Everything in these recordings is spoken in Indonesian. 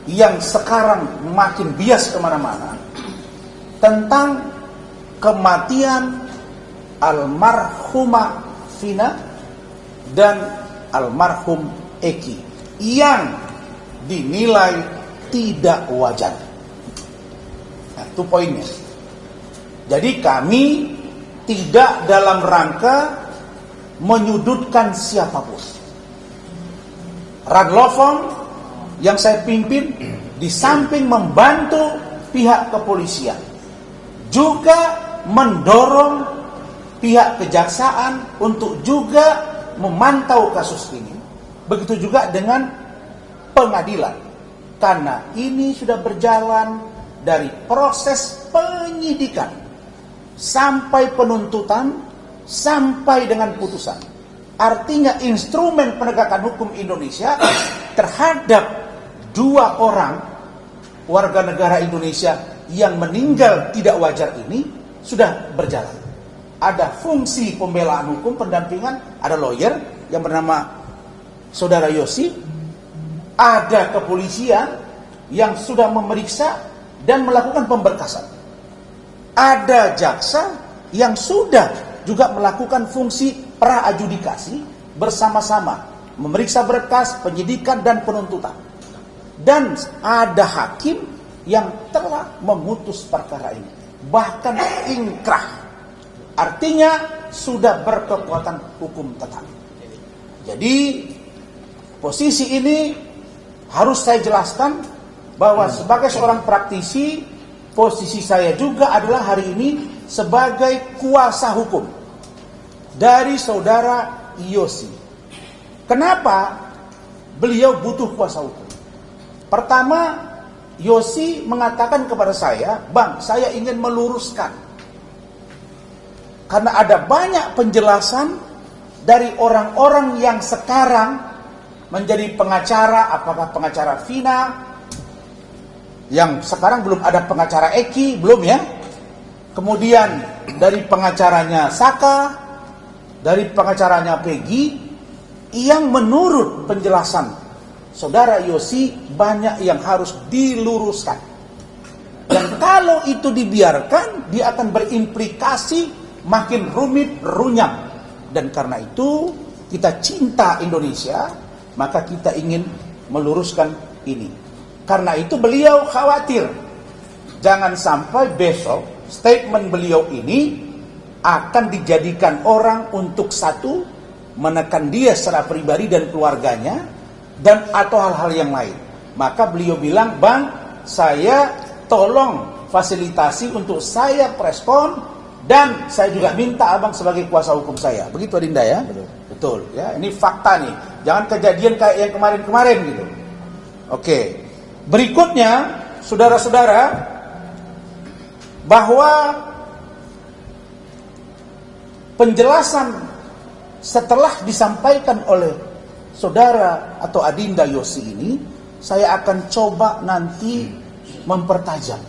yang sekarang makin bias kemana-mana tentang kematian almarhumah Vina dan almarhum Eki yang dinilai tidak wajar. Nah, itu poinnya. Jadi kami tidak dalam rangka menyudutkan siapapun. Radlofong yang saya pimpin di samping membantu pihak kepolisian juga mendorong pihak kejaksaan untuk juga memantau kasus ini. Begitu juga dengan pengadilan. Karena ini sudah berjalan dari proses penyidikan sampai penuntutan sampai dengan putusan. Artinya instrumen penegakan hukum Indonesia terhadap 2 orang warga negara Indonesia yang meninggal tidak wajar ini sudah berjalan. Ada fungsi pembelaan hukum, pendampingan, ada lawyer yang bernama Saudara Yosi, ada kepolisian yang sudah memeriksa dan melakukan pemberkasan. Ada jaksa yang sudah juga melakukan fungsi pra-adjudikasi bersama-sama, memeriksa berkas, penyidikan dan penuntutan. Dan ada hakim yang telah memutus perkara ini, bahkan ingkrah. Artinya sudah berkekuatan hukum tetap. Jadi posisi ini harus saya jelaskan bahwa sebagai seorang praktisi, posisi saya juga adalah hari ini sebagai kuasa hukum dari saudara Yosi. Kenapa beliau butuh kuasa hukum? Pertama, Yosi mengatakan kepada saya, "Bang, saya ingin meluruskan. Karena ada banyak penjelasan dari orang-orang yang sekarang menjadi pengacara, apakah pengacara Vina, yang sekarang belum ada pengacara Eki, belum ya? Kemudian dari pengacaranya Saka, dari pengacaranya Peggy, yang menurut penjelasan saudara Yosi banyak yang harus diluruskan. Dan kalau itu dibiarkan, dia akan berimplikasi makin rumit, runyam. Dan karena itu kita cinta Indonesia, maka kita ingin meluruskan ini. Karena itu beliau khawatir jangan sampai besok statement beliau ini akan dijadikan orang untuk satu, menekan dia secara pribadi dan keluarganya, dan atau hal-hal yang lain. Maka beliau bilang, "Bang, saya tolong fasilitasi untuk saya preskon, dan saya juga minta abang sebagai kuasa hukum saya." Begitu Adinda ya? Betul ya, ini fakta nih. Jangan kejadian kayak yang kemarin-kemarin gitu. Oke. Berikutnya, saudara-saudara, bahwa penjelasan setelah disampaikan oleh saudara atau Adinda Yosi ini, saya akan coba nanti mempertajam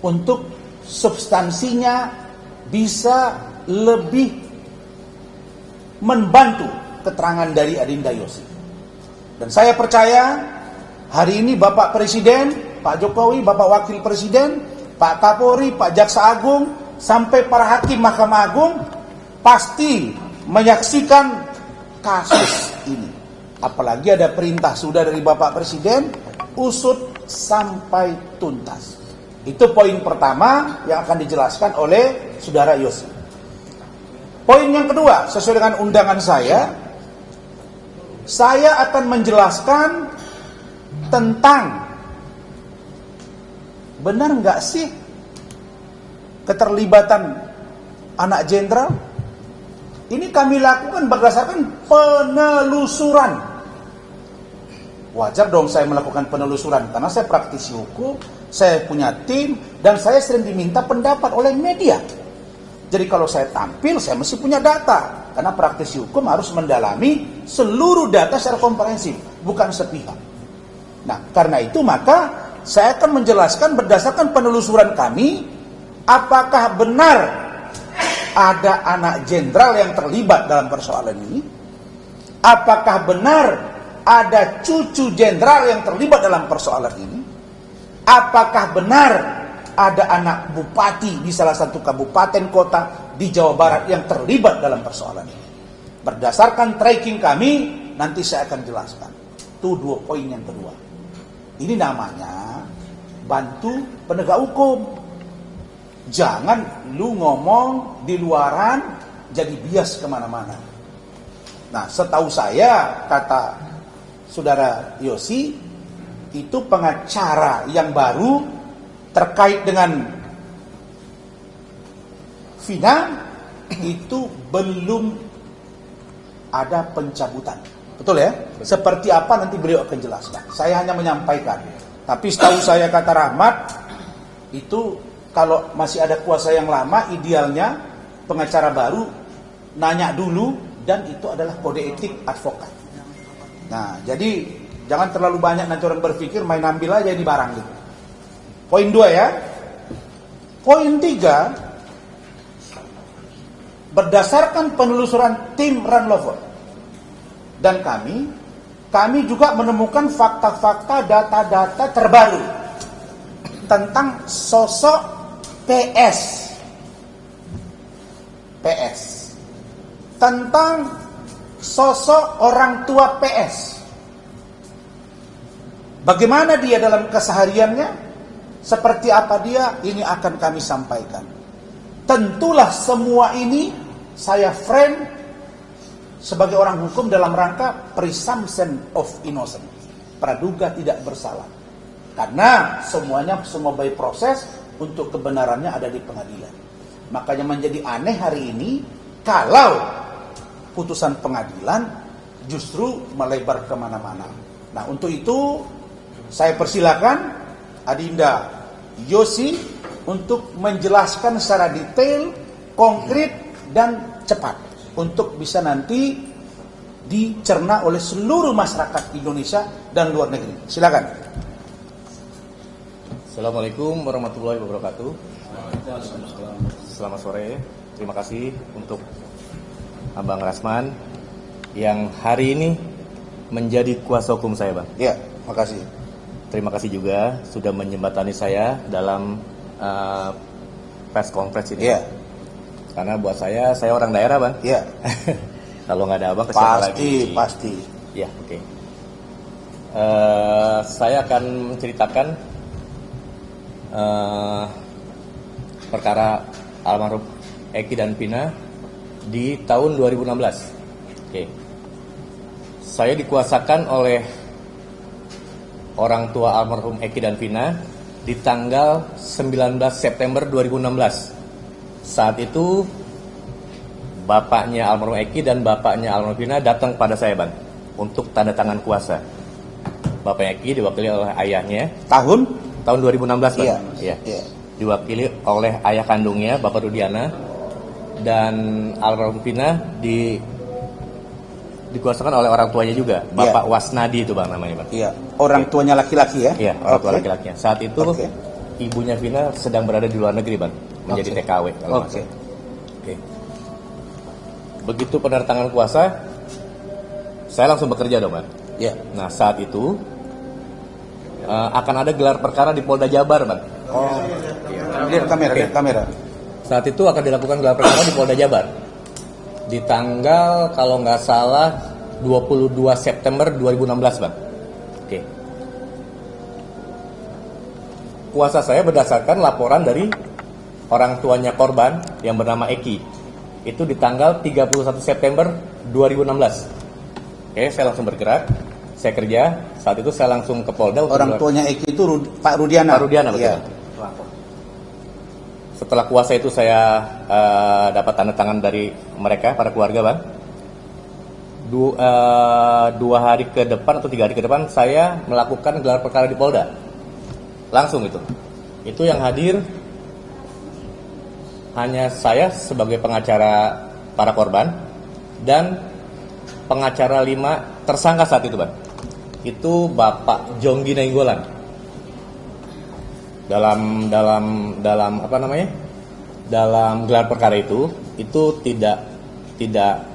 untuk substansinya bisa lebih membantu keterangan dari Adinda Yosi. Dan saya percaya hari ini Bapak Presiden, Pak Jokowi, Bapak Wakil Presiden, Pak Kapolri, Pak Jaksa Agung, sampai para hakim Mahkamah Agung pasti menyaksikan kasus ini. Apalagi ada perintah sudah dari Bapak Presiden, usut sampai tuntas. Itu poin pertama yang akan dijelaskan oleh saudara Yosi. Poin yang kedua, sesuai dengan undangan saya akan menjelaskan tentang benar nggak sih keterlibatan anak jenderal. Ini kami lakukan berdasarkan penelusuran. Wajar dong saya melakukan penelusuran, karena saya praktisi hukum, saya punya tim, dan saya sering diminta pendapat oleh media. Jadi kalau saya tampil, saya mesti punya data, karena praktisi hukum harus mendalami seluruh data secara komprehensif, bukan sepihak. Nah, karena itu maka saya akan menjelaskan berdasarkan penelusuran kami, apakah benar ada anak jenderal yang terlibat dalam persoalan ini, apakah benar ada cucu jenderal yang terlibat dalam persoalan ini? Apakah benar ada anak bupati di salah satu kabupaten kota di Jawa Barat yang terlibat dalam persoalan ini? Berdasarkan tracking kami, nanti saya akan jelaskan. Itu 2 poin yang kedua. Ini namanya bantu penegak hukum. Jangan lu ngomong di luaran jadi bias kemana-mana. Nah, setahu saya, kata Saudara Yosi, itu pengacara yang baru terkait dengan Vina itu belum ada pencabutan. Betul ya? Seperti apa nanti beliau akan jelaskan. Saya hanya menyampaikan. Tapi setahu saya, kata Rahmat, itu kalau masih ada kuasa yang lama, idealnya pengacara baru nanya dulu, dan itu adalah kode etik advokat. Nah, jadi jangan terlalu banyak nanti orang berpikir main ambil aja ini barang gitu. Poin 2 ya. Poin 3, berdasarkan penelusuran tim Ranlover dan kami juga menemukan fakta-fakta, data-data terbaru tentang sosok PS, tentang sosok orang tua PS. Bagaimana dia dalam kesehariannya, seperti apa dia, ini akan kami sampaikan. Tentulah semua ini saya frame sebagai orang hukum dalam rangka presumption of innocence, praduga tidak bersalah. Karena semua by proses, untuk kebenarannya ada di pengadilan. Makanya menjadi aneh hari ini kalau putusan pengadilan justru melebar kemana-mana. Nah, untuk itu saya persilakan Adinda Yosi untuk menjelaskan secara detail, konkret, dan cepat untuk bisa nanti dicerna oleh seluruh masyarakat Indonesia dan luar negeri. Silakan. Assalamualaikum warahmatullahi wabarakatuh. Selamat sore. Terima kasih untuk Abang Rasman yang hari ini menjadi kuasa hukum saya, Bang. Ya, makasih. Terima kasih juga sudah menjembatani saya dalam press conference ini. Ya. Karena buat saya orang daerah, Bang. Ya. Kalau nggak ada Abang, ke siapa lagi? Pasti. Ya, oke. Saya akan menceritakan perkara almarhum Eki dan Vina di tahun 2016. Oke. Saya dikuasakan oleh orang tua almarhum Eki dan Vina di tanggal 19 September 2016. Saat itu bapaknya almarhum Eki dan bapaknya almarhum Vina datang pada saya, Bang, untuk tanda tangan kuasa. Bapak Eki diwakili oleh ayahnya. Tahun 2016, Bang. Iya. Iya. Diwakili oleh ayah kandungnya, Bapak Rudiana, dan almarhum Vina dikuasakan oleh orang tuanya juga, Bapak Wasnadi itu, Bang, namanya, Bang. Iya. Orang tuanya laki-laki ya? Iya, orang tua laki-lakinya. Saat itu ibunya Vina sedang berada di luar negeri, Bang, menjadi TKW. Oke. Begitu penandatangan kuasa, saya langsung bekerja dong, Bang. Iya. Nah, saat itu akan ada gelar perkara di Polda Jabar, Bang. Oh. Lihat kamera. Saat itu akan dilakukan gelar perkara di Polda Jabar. Di tanggal, kalau nggak salah, 22 September 2016, Bang. Oke. Kuasa saya berdasarkan laporan dari orang tuanya korban yang bernama Eki. Itu di tanggal 31 September 2016. Oke, saya langsung bergerak. Saya kerja. Saat itu saya langsung ke Polda. Orang tuanya Eki itu Pak Rudiana. Pak Rudiana, betul. Iya. Setelah kuasa itu saya dapat tanda tangan dari mereka, para keluarga, Bang. 2 hari ke depan atau 3 hari ke depan saya melakukan gelar perkara di Polda. Langsung itu. Itu yang hadir hanya saya sebagai pengacara para korban dan pengacara 5 tersangka saat itu, Bang. Itu Bapak Jonggi Nainggolan. Dalam apa namanya? Dalam gelar perkara itu tidak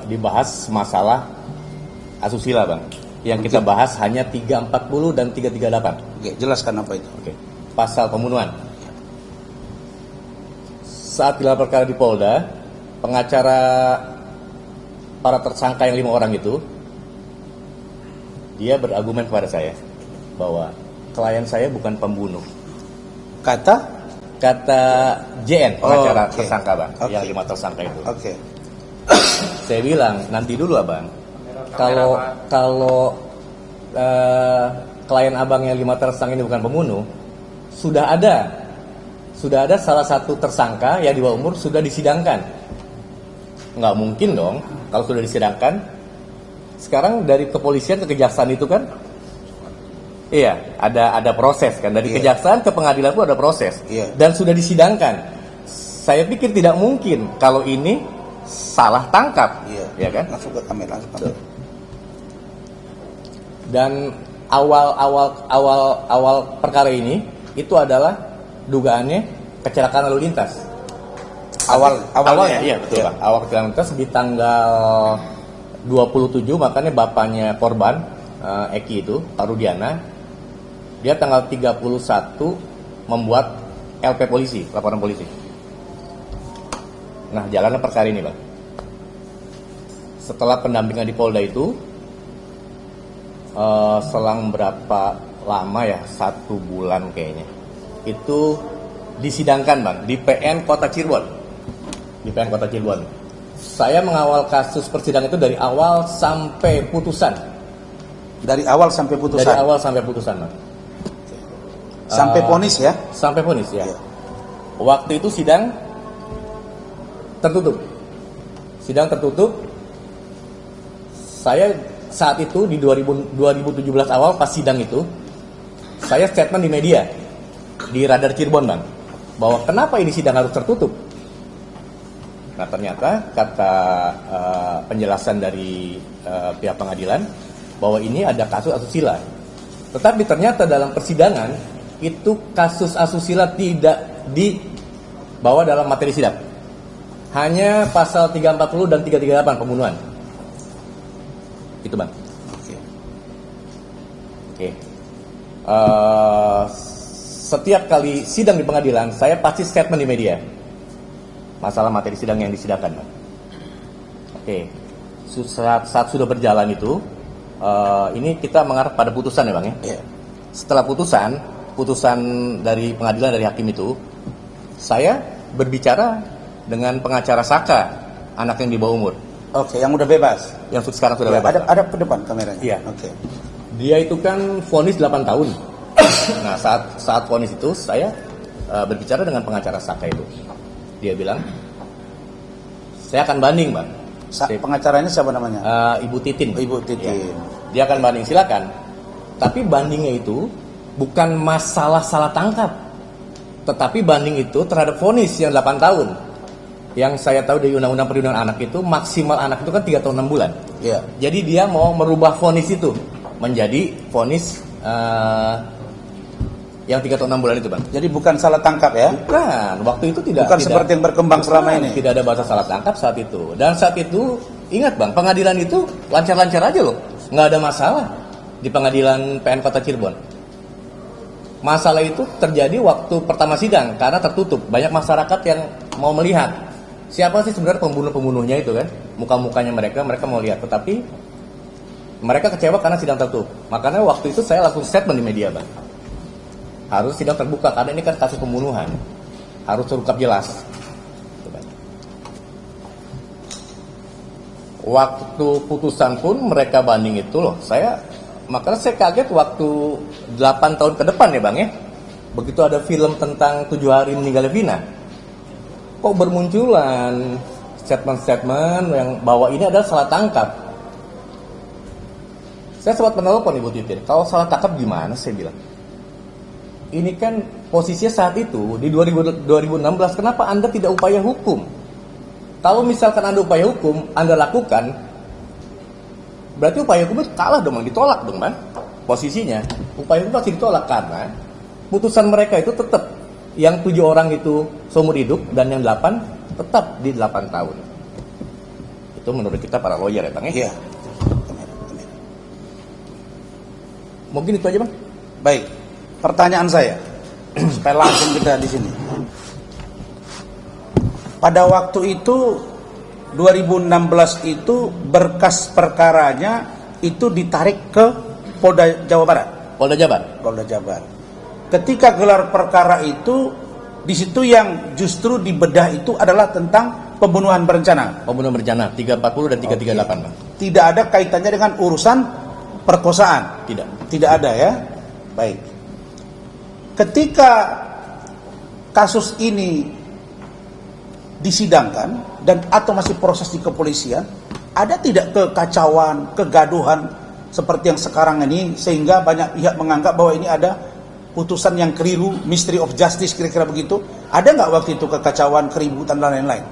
dibahas masalah asusila, Bang. Yang kita bahas hanya 340 dan 338. Oke, jelaskan apa itu. Oke. Pasal pembunuhan. Saat gelar perkara di Polda, pengacara para tersangka yang 5 orang itu, dia berargumen kepada saya bahwa klien saya bukan pembunuh. Kata JN, pengacara oke. tersangka, Bang, Oke. yang 5 tersangka itu. Oke. Saya bilang, nanti dulu Abang. Kalau klien Abang yang 5 tersangka ini bukan pembunuh, sudah ada salah satu tersangka yang di bawah umur sudah disidangkan. Nggak mungkin dong kalau sudah disidangkan. Sekarang dari kepolisian ke kejaksaan itu kan, iya, ada proses kan. Dari Iya. kejaksaan ke pengadilan pun ada proses. Iya. Dan sudah disidangkan. Saya pikir tidak mungkin kalau ini salah tangkap, Iya. ya kan? Langsung ke kamera, langsung ke kamera. Dan awal perkara ini itu adalah dugaannya kecelakaan lalu lintas. Awalnya iya betul, Bang. Awal kecelakaan lalu lintas di tanggal 27, makanya bapaknya korban Eki itu, Pak Rudiana, dia tanggal 31 membuat LP polisi, laporan polisi. Nah, jalannya perkara ini, Bang. Setelah pendampingan di Polda itu, selang berapa lama ya, 1 bulan kayaknya, itu disidangkan, Bang, di PN Kota Cirebon. Di PN Kota Cirebon. Saya mengawal kasus persidangan itu dari awal sampai putusan. Dari awal sampai putusan. Dari awal sampai putusan, Bang. Sampai vonis ya. Sampai vonis ya. Iya. Waktu itu sidang tertutup. Sidang tertutup. Saya saat itu di 2017 awal pas sidang itu, saya statement di media, di Radar Cirebon, Bang, bahwa kenapa ini sidang harus tertutup. Nah, ternyata kata penjelasan dari pihak pengadilan bahwa ini ada kasus asusila. Tetapi ternyata dalam persidangan itu kasus asusila tidak dibawa dalam materi sidang. Hanya pasal 340 dan 338 pembunuhan. Itu, Bang. Oke. Oke. Setiap kali sidang di pengadilan, saya pasti statement di media. Masalah materi sidang yang disidangkan, Bang. Oke. Saat sudah berjalan itu, ini kita mengarah pada putusan ya, Bang ya. Iya. Setelah putusan dari pengadilan, dari hakim itu, saya berbicara dengan pengacara Saka, anak yang di bawah umur, Oke, yang udah bebas. yang sekarang sudah Ya, bebas. ada ke depan kameranya. Iya. Oke. Dia itu kan vonis 8 tahun. Nah, saat vonis itu saya berbicara dengan pengacara Saka itu. Dia bilang, saya akan banding, Bang. Pengacaranya siapa namanya? Ibu Titin. Ibu Titin. Ya. Dia akan banding, silakan. Tapi bandingnya itu bukan masalah salah tangkap, tetapi banding itu terhadap vonis yang 8 tahun. Yang saya tahu dari Undang-Undang Perlindungan Anak itu maksimal anak itu kan 3 tahun 6 bulan. Iya. Jadi dia mau merubah vonis itu menjadi vonis yang 3 tahun 6 bulan itu, Bang. Jadi bukan salah tangkap ya? Bukan, waktu itu tidak. Bukan seperti yang berkembang selama ini. Tidak ada bahasa salah tangkap saat itu. Dan saat itu, ingat, Bang, pengadilan itu lancar-lancar aja loh. Nggak ada masalah di pengadilan PN Kota Cirebon. Masalah itu terjadi waktu pertama sidang karena tertutup. Banyak masyarakat yang mau melihat siapa sih sebenarnya pembunuh-pembunuhnya itu kan. Muka-mukanya mereka mau lihat. Tetapi mereka kecewa karena sidang tertutup. Makanya waktu itu saya langsung statement di media, Bang. Harus sidang terbuka karena ini kan kasus pembunuhan. Harus terungkap jelas. Waktu putusan pun mereka banding itu loh. Makanya saya kaget waktu 8 tahun ke depan ya, Bang ya. Begitu ada film tentang 7 hari meninggalnya Vina, kok bermunculan statement-statement yang bahwa ini adalah salah tangkap. Saya sempat menelpon Ibu Titin, kalau salah tangkap gimana, saya bilang. Ini kan posisinya saat itu di 2016, kenapa Anda tidak upaya hukum? Kalau misalkan Anda upaya hukum, Anda lakukan, berarti upaya hukum itu kalah dong, Bang, ditolak dong, Bang. Posisinya, upaya hukum pasti ditolak karena putusan mereka itu tetap yang 7 orang itu seumur hidup dan yang 8 tetap di 8 tahun. Itu menurut kita para lawyer ya, Bang ya. Iya. Mungkin itu aja, Bang. Baik. Pertanyaan saya supaya langsung kita di sini. Pada waktu itu 2016 itu berkas perkaranya itu ditarik ke Polda Jawa Barat. Polda Jabar. Polda Jabar. Ketika gelar perkara itu, di situ yang justru dibedah itu adalah tentang pembunuhan berencana. Pembunuhan berencana 340 dan 338, Bang. Tidak ada kaitannya dengan urusan perkosaan. Tidak. Tidak ada ya. Baik. Ketika kasus ini disidangkan dan atau masih proses di kepolisian, ada tidak kekacauan, kegaduhan seperti yang sekarang ini sehingga banyak pihak menganggap bahwa ini ada putusan yang keliru, mystery of justice kira-kira begitu? Ada nggak waktu itu kekacauan, keributan dan lain-lain?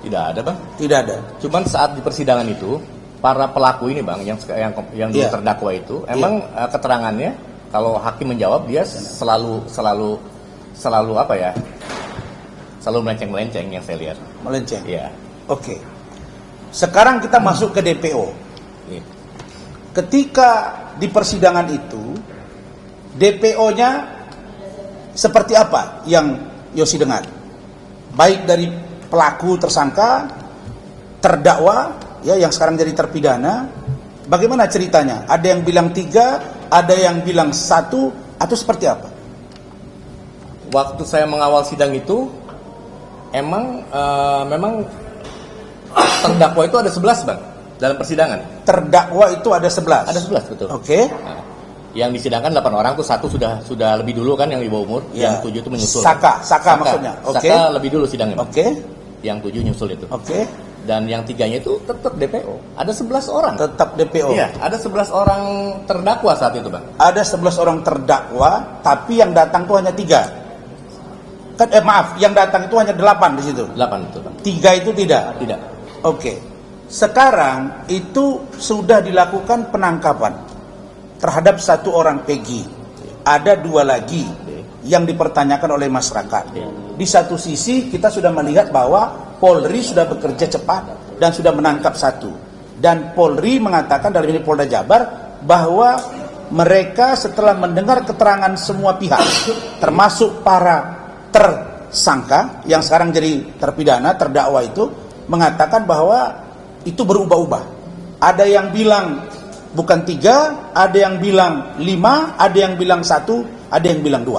Tidak ada, Bang. Tidak ada. Cuman saat di persidangan itu para pelaku ini, Bang, yang dulu Iya. terdakwa itu emang keterangannya kalau hakim menjawab dia selalu apa ya? Selalu melenceng-melenceng yang saya lihat. Melenceng. Iya. Oke. Sekarang kita masuk ke DPO. Iya. Ketika di persidangan itu DPO-nya seperti apa yang Yosi dengar? Baik dari pelaku tersangka, terdakwa, ya yang sekarang jadi terpidana, bagaimana ceritanya? Ada yang bilang 3, ada yang bilang 1, atau seperti apa? Waktu saya mengawal sidang itu memang terdakwa itu ada 11, Bang, dalam persidangan. Terdakwa itu ada 11. Ada 11, betul. Oke. Nah, yang disidangkan 8 orang tuh 1 sudah lebih dulu kan, yang di bawah umur, Ya. yang 7 itu menyusul. Saka maksudnya. Oke. Saka lebih dulu sidangnya, Bang. Oke. Yang 7 nyusul itu. Oke. Dan yang 3-nya itu tetap DPO. Ada 11 orang. Tetap DPO. Iya, ada 11 orang terdakwa saat itu, Bang. Ada 11 orang terdakwa, tapi yang datang tuh hanya 3. Kan, maaf, yang datang itu hanya 8 di situ. 8 itu, Bang. 3 itu tidak. Tidak. Oke. Sekarang itu sudah dilakukan penangkapan terhadap 1 orang Peggy. Ada 2 lagi yang dipertanyakan oleh masyarakat. Di satu sisi kita sudah melihat bahwa Polri sudah bekerja cepat dan sudah menangkap 1. Dan Polri mengatakan dalam ini Polda Jabar bahwa mereka setelah mendengar keterangan semua pihak, termasuk para tersangka yang sekarang jadi terpidana, terdakwa itu, mengatakan bahwa itu berubah-ubah. Ada yang bilang bukan 3, ada yang bilang 5, ada yang bilang 1, ada yang bilang 2.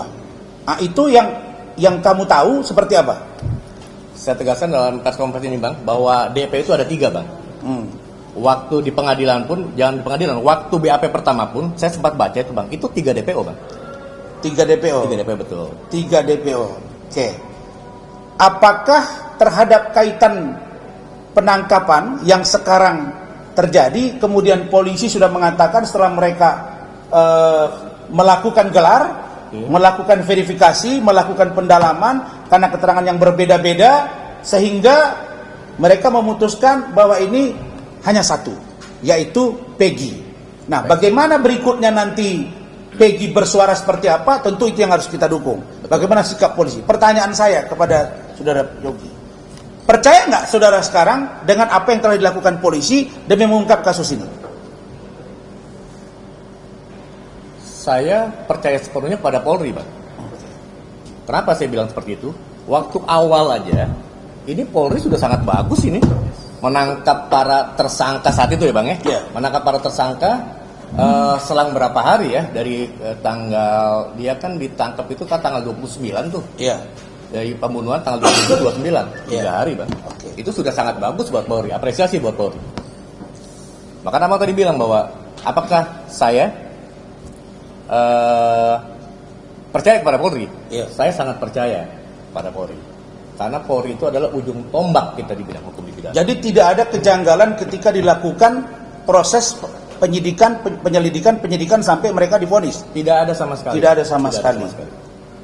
Nah, itu yang kamu tahu seperti apa? Saya tegaskan dalam press conference ini, Bang, bahwa DP itu ada 3, Bang. Waktu di pengadilan pun, jangan di pengadilan, waktu BAP pertama pun, saya sempat baca itu, Bang. Itu 3 DPO, Bang. 3 DPO. 3 DPO, betul. 3 DPO. Oke. Apakah terhadap kaitan penangkapan yang sekarang terjadi, kemudian polisi sudah mengatakan setelah mereka melakukan gelar, melakukan verifikasi, melakukan pendalaman karena keterangan yang berbeda-beda, sehingga mereka memutuskan bahwa ini hanya 1, yaitu Peggy. Nah, bagaimana berikutnya nanti Peggy bersuara seperti apa, tentu itu yang harus kita dukung. Bagaimana sikap polisi? Pertanyaan saya kepada Saudara Yogi, percaya nggak saudara sekarang dengan apa yang telah dilakukan polisi demi mengungkap kasus ini? Saya percaya sepenuhnya pada Polri, Bang. Kenapa saya bilang seperti itu? Waktu awal aja, ini Polri sudah sangat bagus ini menangkap para tersangka saat itu ya, Bang ya. Iya. Menangkap para tersangka selang berapa hari ya, dari tanggal, dia kan ditangkap itu kan tanggal 29 tuh. Iya. Dari pembunuhan tanggal 27, 29, 3 Iya. hari, Bang. Oke. Itu sudah sangat bagus buat Polri, apresiasi buat Polri. Maka Abang tadi bilang bahwa apakah saya percaya kepada Polri? Iya. Saya sangat percaya pada Polri, karena Polri itu adalah ujung tombak kita di bidang hukum di bidang. Jadi tidak ada kejanggalan ketika dilakukan proses penyelidikan sampai mereka divonis. Tidak ada sama sekali. Tidak ada sama sekali.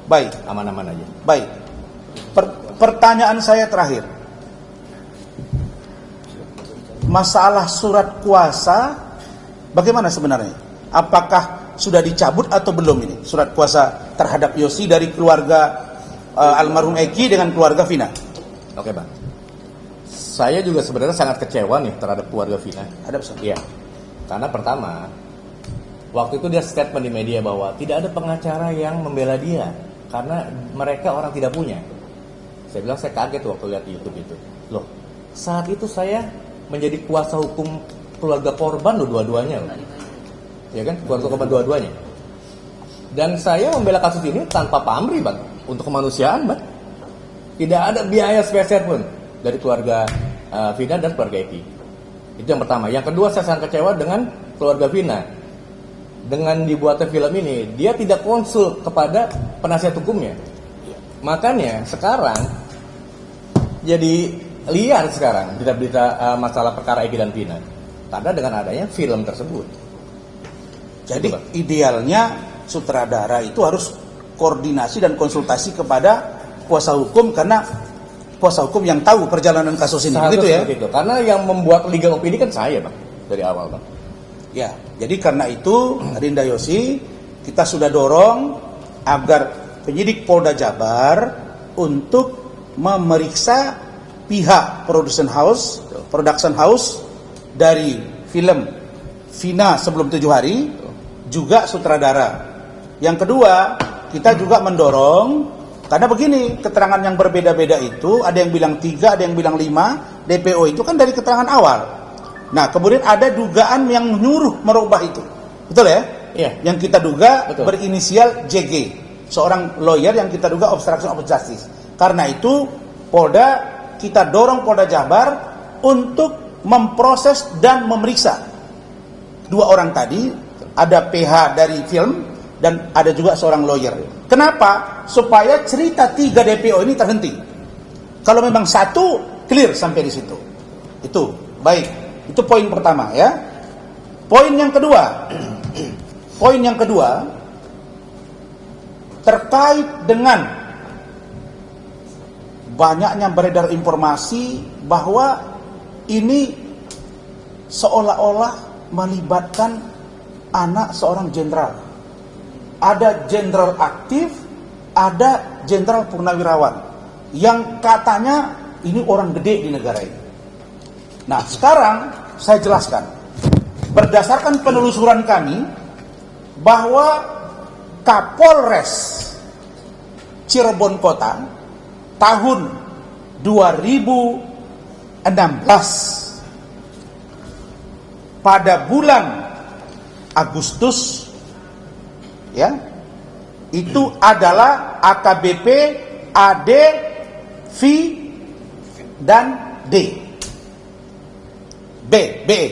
Baik, Aman-aman aja. baik. Pertanyaan saya terakhir. Masalah surat kuasa bagaimana sebenarnya? Apakah sudah dicabut atau belum ini surat kuasa terhadap Yosi dari keluarga almarhum Eki dengan keluarga Vina? Oke, Bang. Saya juga sebenarnya sangat kecewa nih terhadap keluarga Vina. Ada pesan? Iya. Karena pertama, Waktu itu dia statement di media bahwa tidak ada pengacara yang membela dia karena mereka orang tidak punya. Saya bilang saya kaget waktu lihat di YouTube itu. Loh, saat itu saya menjadi kuasa hukum keluarga korban loh dua-duanya loh. Ya kan, keluarga korban dua-duanya. Dan saya membela kasus ini tanpa pamrih, Bang, untuk kemanusiaan, Bang. Tidak ada biaya spesial pun dari keluarga Vina dan keluarga Eki. Itu yang pertama. Yang kedua, saya sangat kecewa dengan keluarga Vina. Dengan dibuatnya film ini, dia tidak konsul kepada penasihat hukumnya. Makanya sekarang jadi liar sekarang berita-berita masalah perkara Eki dan Vina. Karena dengan adanya film tersebut. Jadi idealnya sutradara itu harus koordinasi dan konsultasi kepada kuasa hukum, karena kuasa hukum yang tahu perjalanan kasus ini. Begitu ya? Itu. Karena yang membuat legal opini kan saya, Bang, dari awal, Bang. Ya, jadi karena itu Rinda Yosi, kita sudah dorong agar penyidik Polda Jabar untuk memeriksa pihak production house dari film Vina Sebelum 7 Hari, juga sutradara. Yang kedua, kita juga mendorong, karena begini, keterangan yang berbeda-beda itu, ada yang bilang 3, ada yang bilang 5, DPO itu kan dari keterangan awal. Nah, kemudian ada dugaan yang menyuruh merubah itu. Betul ya? Iya. Yang kita duga Betul. Berinisial JG, seorang lawyer yang kita duga obstruction of justice. Karena itu, kita dorong Polda Jabar untuk memproses dan memeriksa dua orang tadi. Ada PH dari film dan ada juga seorang lawyer. Kenapa? Supaya cerita 3 DPO ini terhenti. Kalau memang satu, clear sampai di situ. Itu, baik. Itu poin pertama ya. Poin yang kedua. Poin yang kedua terkait dengan banyaknya beredar informasi bahwa ini seolah-olah melibatkan anak seorang jenderal. Ada jenderal aktif, ada jenderal purnawirawan yang katanya ini orang gede di negara ini. Nah, sekarang saya jelaskan. Berdasarkan penelusuran kami bahwa Kapolres Cirebon Kota tahun 2016 pada bulan Agustus ya, itu adalah AKBP AD, V dan D.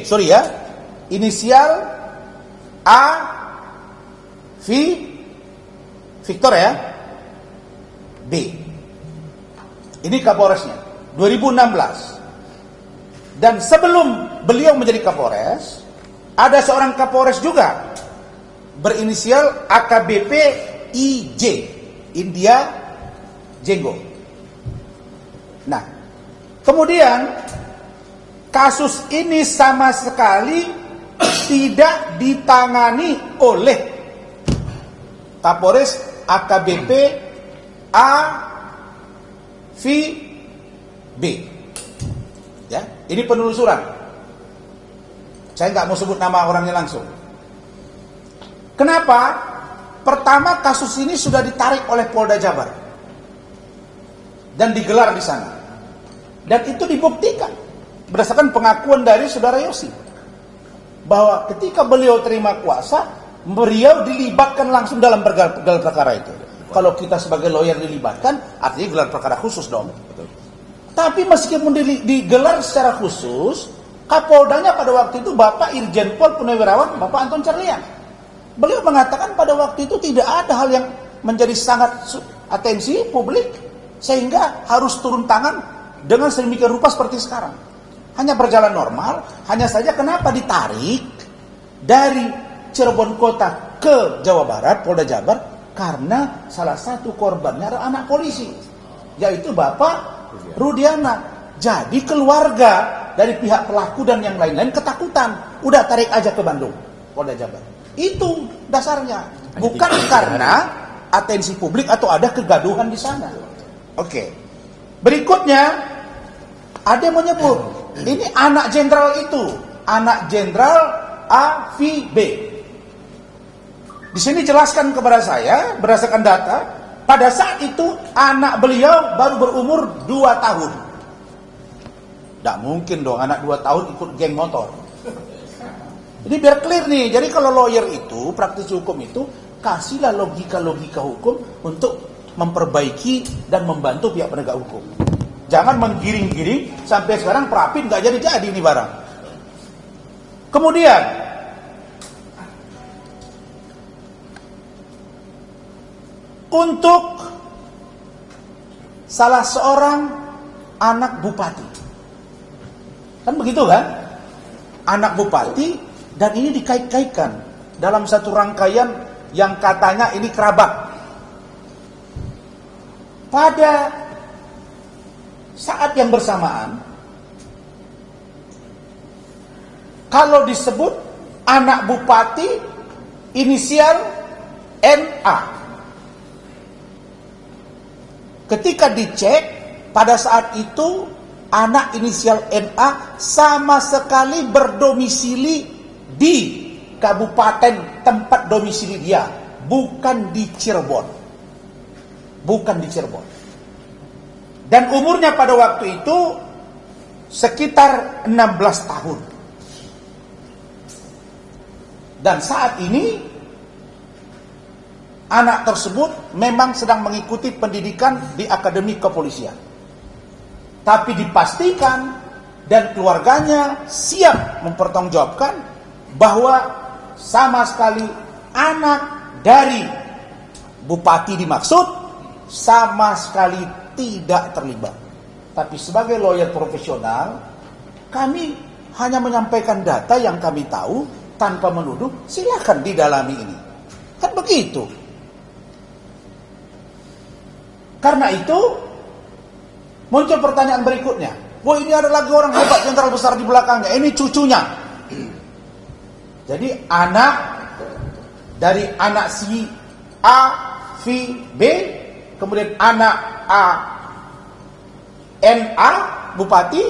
Sorry ya. Inisial A, V, Victor ya, B. Ini Kapolresnya 2016. Dan sebelum beliau menjadi Kapolres, ada seorang Kapolres juga berinisial AKBP IJ, India Jenggo. Nah, kemudian kasus ini sama sekali tidak ditangani oleh Kapolres AKBP A, V, B. Ya, ini penelusuran. Saya nggak mau sebut nama orangnya langsung. Kenapa? Pertama, kasus ini sudah ditarik oleh Polda Jabar dan digelar di sana. Dan itu dibuktikan berdasarkan pengakuan dari Saudara Yosi bahwa ketika beliau terima kuasa, beliau dilibatkan langsung dalam gelar perkara itu. Kalau kita sebagai lawyer dilibatkan, artinya gelar perkara khusus dong. Betul. Tapi meskipun digelar secara khusus, Kapoldanya pada waktu itu Bapak Irjen Pol Purnawirawan Bapak Anton Carlyan. Beliau mengatakan pada waktu itu tidak ada hal yang menjadi sangat atensi publik sehingga harus turun tangan dengan sedemikian rupa seperti sekarang. Hanya berjalan normal, hanya saja kenapa ditarik dari Cirebon Kota ke Jawa Barat, Polda Jabar, karena salah satu korbannya adalah anak polisi, yaitu Bapak Rudiana. Jadi keluarga dari pihak pelaku dan yang lain-lain ketakutan, udah tarik aja ke Bandung, Polda Jabar. Itu dasarnya, bukan karena atensi publik atau ada kegaduhan di sana. Oke. Berikutnya ada yang menyebut ini anak jenderal itu, anak jenderal AVB. Di sini jelaskan kepada saya berdasarkan data, pada saat itu anak beliau baru berumur 2 tahun. Tidak mungkin dong anak 2 tahun ikut geng motor. Jadi biar clear nih, jadi kalau lawyer itu, praktisi hukum itu, kasihlah logika-logika hukum untuk memperbaiki dan membantu pihak penegak hukum. Jangan menggiring-giring sampai sekarang Prapin nggak jadi-jadi ini barang. Kemudian untuk salah seorang anak bupati, kan begitu kan? Anak bupati, dan ini dikait-kaitkan dalam satu rangkaian yang katanya ini kerabat. Pada saat yang bersamaan, kalau disebut anak bupati inisial NA, ketika dicek pada saat itu anak inisial NA sama sekali berdomisili di kabupaten tempat domisili dia, bukan di Cirebon. Bukan di Cirebon. Dan umurnya pada waktu itu sekitar 16 tahun. Dan saat ini anak tersebut memang sedang mengikuti pendidikan di Akademi Kepolisian. Tapi dipastikan dan keluarganya siap mempertanggungjawabkan bahwa sama sekali anak dari bupati dimaksud sama sekali tidak terlibat. Tapi sebagai lawyer profesional, kami hanya menyampaikan data yang kami tahu tanpa menuduh. Silakan didalami ini. Kan begitu. Karena itu muncul pertanyaan berikutnya. Wah, ini ada lagi orang hebat jenderal besar di belakangnya. Ini cucunya. Jadi anak dari anak si A, V, B, kemudian anak A, NA, bupati,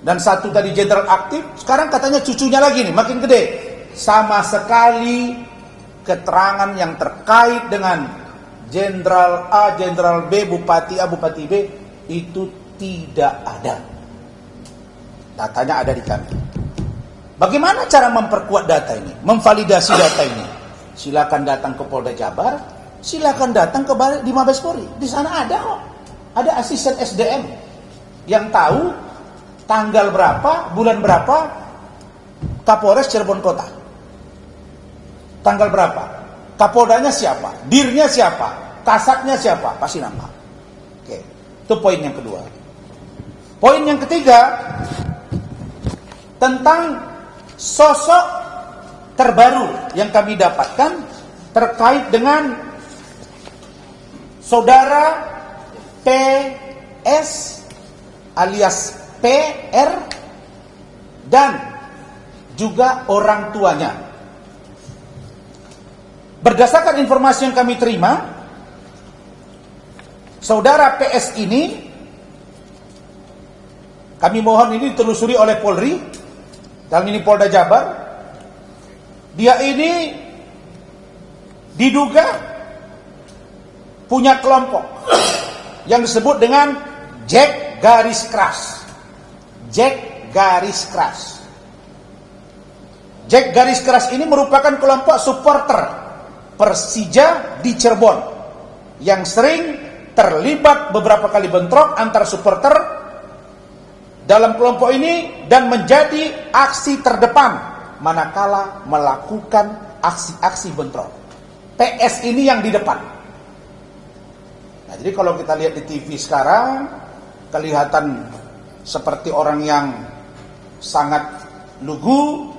dan satu tadi jenderal aktif. Sekarang katanya cucunya lagi nih, makin gede. Sama sekali keterangan yang terkait dengan jenderal A, jenderal B, bupati A, bupati B itu tidak ada. Datanya ada di kami. Bagaimana cara memperkuat data ini, memvalidasi data ini? Silakan datang ke Polda Jabar, silakan datang ke di Mabes Polri. Di sana ada kok. Ada asisten SDM yang tahu tanggal berapa, bulan berapa Kapolres Cirebon Kota. Tanggal berapa? Kapoldanya siapa? Dirnya siapa? Kasatnya siapa? Pasti nampak. Oke. Itu poin yang kedua. Poin yang ketiga tentang sosok terbaru yang kami dapatkan terkait dengan saudara PS alias PR dan juga orang tuanya. Berdasarkan informasi yang kami terima, saudara PS ini, kami mohon ini ditelusuri oleh Polri, dalam ini Polda Jabar. Dia ini diduga punya kelompok yang disebut dengan Jack Garis Keras. Jack Garis Keras. Jack Garis Keras ini merupakan kelompok supporter Persija di Cirebon yang sering terlibat beberapa kali bentrok antar supporter dalam kelompok ini dan menjadi aksi terdepan manakala melakukan aksi-aksi bentrok. PS ini yang di depan. Nah, jadi kalau kita lihat di TV sekarang, kelihatan seperti orang yang sangat lugu.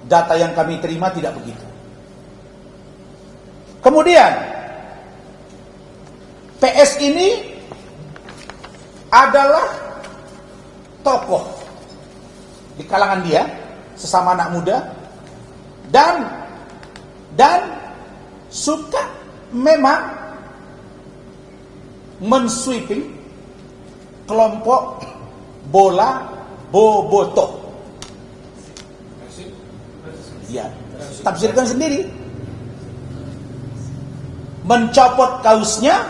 Data yang kami terima tidak begitu. Kemudian, PS ini adalah tokoh di kalangan dia, sesama anak muda, dan suka memang mensweeping kelompok bola Bobotoh. Ya, tafsirkan sendiri. mencopot kausnya,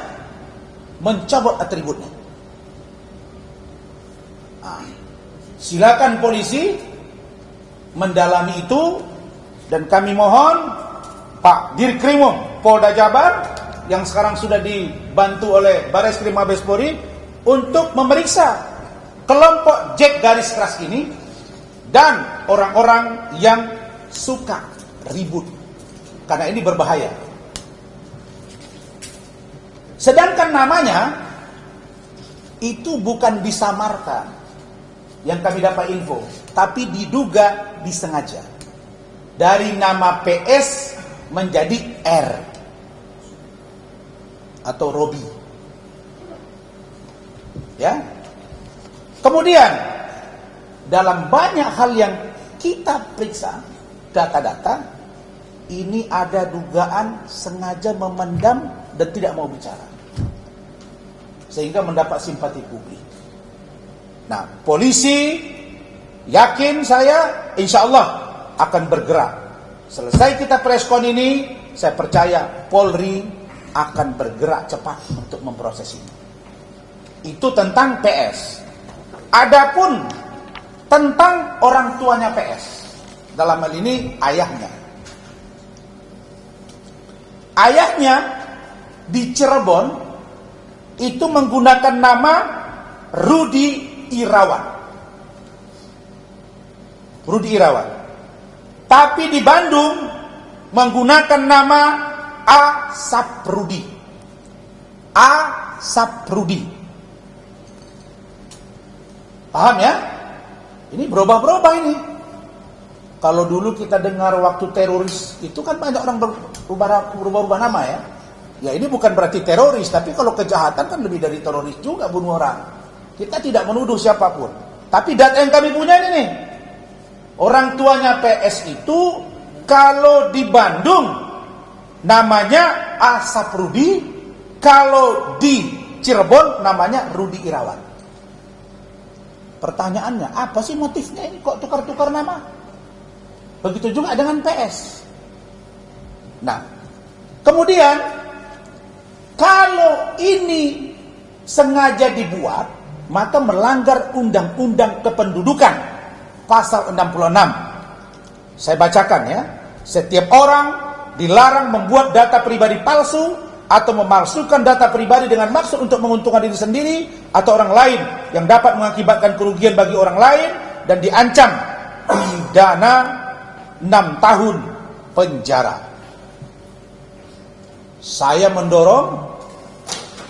mencopot atributnya. Nah, silakan polisi mendalami itu, dan kami mohon Pak Dirkrimum Polda Jabar yang sekarang sudah dibantu oleh Bareskrim Mabes Polri untuk memeriksa kelompok Jack garis keras ini dan orang-orang yang suka ribut, karena ini berbahaya. Sedangkan namanya itu bukan disamarkan, yang kami dapat info, tapi diduga disengaja. Dari nama PS menjadi R atau Robi. Ya. Kemudian dalam banyak hal yang kita periksa data-data, ini ada dugaan sengaja memendam dan tidak mau bicara, sehingga mendapat simpati publik. Nah, polisi yakin saya insya Allah akan bergerak. Selesai kita preskon ini, saya percaya Polri akan bergerak cepat untuk memproses ini. Itu tentang PS. Adapun tentang orang tuanya PS, dalam hal ini ayahnya. Ayahnya di Cirebon itu menggunakan nama Rudi Irawan. Rudi Irawan. Tapi di Bandung menggunakan nama A. Saprudi. A. Saprudi. Paham ya? Ini berubah-berubah ini. Kalau dulu kita dengar waktu teroris, itu kan banyak orang berubah-ubah nama ya. Ya ini bukan berarti teroris, tapi kalau kejahatan kan lebih dari teroris juga, bunuh orang. Kita tidak menuduh siapapun. Tapi data yang kami punya ini nih, orang tuanya PS itu kalau di Bandung namanya A. Saprudi, kalau di Cirebon namanya Rudi Irawan. Pertanyaannya, apa sih motifnya ini kok tukar-tukar nama? Begitu juga dengan PS. Nah, kemudian kalau ini sengaja dibuat, maka melanggar Undang-Undang Kependudukan pasal 66. Saya bacakan ya. Setiap orang dilarang membuat data pribadi palsu atau memalsukan data pribadi dengan maksud untuk menguntungkan diri sendiri atau orang lain yang dapat mengakibatkan kerugian bagi orang lain, dan diancam pidana 6 tahun penjara. Saya mendorong